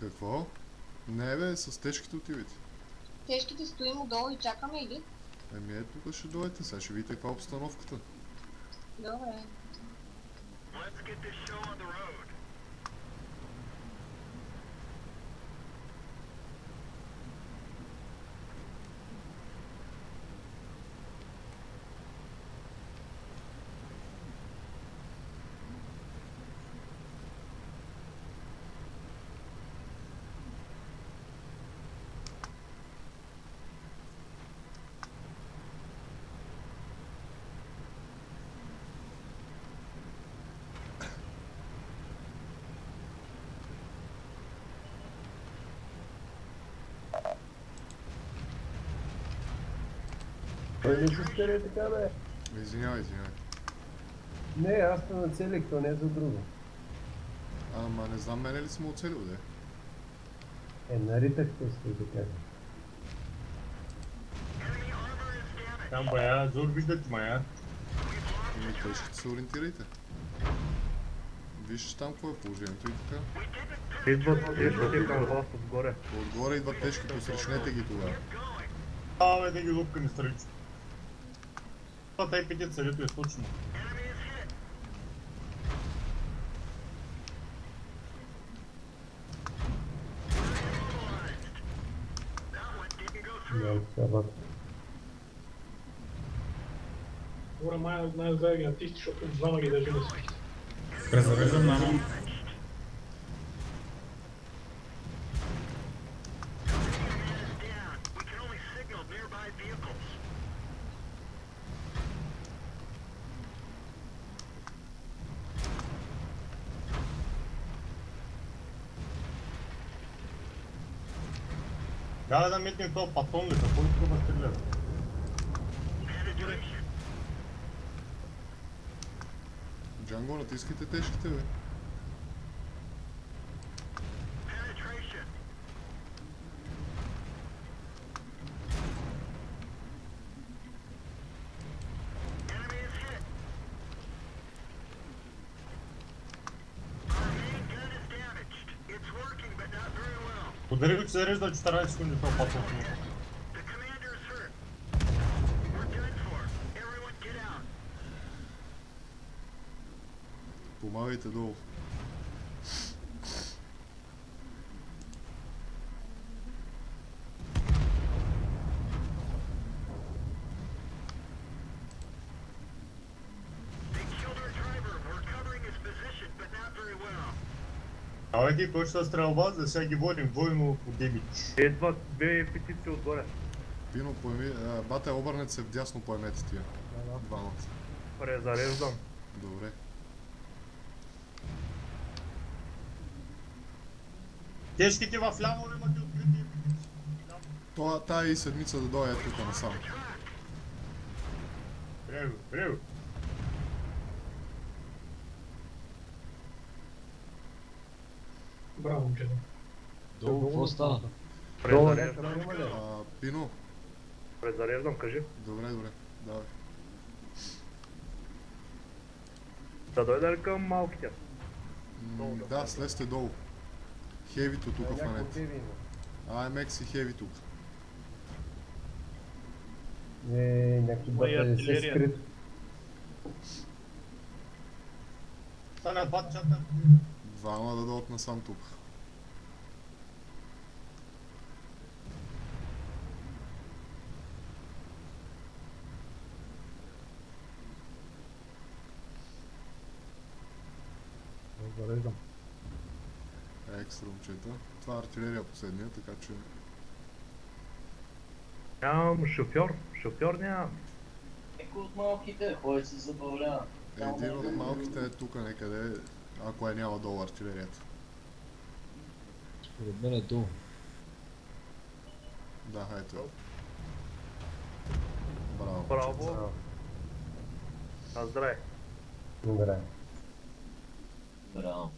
Какво? Не бе, с тежките отивайте. Тежките стоим отдолу и чакаме или? Еми тук ще дойдете, сега ще видите каква е обстановката. Добре. Той не се спери така, бе. Извинявай. Не, аз те нацелих, то не е за друго. Ама не знам мене ли съм оцелил, де? Наритах те си да кажа. Там бая, зор виждате мая. Ами той ще се ориентирайте. Виж там какво е положението и така. Идват тежките към вас отгоре. Отгоре идват тежки, посрещнете ги тогава. Бе, да ги лупка не стреличи. Това тай петица съвету е точно. Добре, най-отзад ги натисти, защото двама ги държи на всички. Презареждам нано. Да метнем този патрон ли, какво иска да стреля? Джанго, натискайте тежките, бе. Подари го, че се зарежда 14 секунди този патрон. Помагайте долу. Давайте, кой ще се стрелба, за сега ги водим двойно по дебит. Идват две петиции отгоре. Пино, поеми... Бате, обърнете се вдясно, поемете тия. Двамата. Презареждам. Добре. Тежките в ляво имате открити петиции. Тая и седмица да дойде тук насам. Брево. Браво, момчета. Долу, какво става? Презареждам. Пино. Презареждам, кажи. Добре, давай. Да дойда ли към малките? Да, слезте долу. Хевито тук фанете. AMX и хеви тук. Някакви бъде се скрит. Стана пат чата. Двама да дойдат насам тук. Зареждам. Екстра, момчета. Това е артилерия последния, така че... Нямам шофьор нямам. Некой от малките ходи се забавлява. Един от малките е тук некъде, ако няма долу артилерията. Според мен е долу. Да, ето е. Браво. Браво. Здравей. Добре. Браво.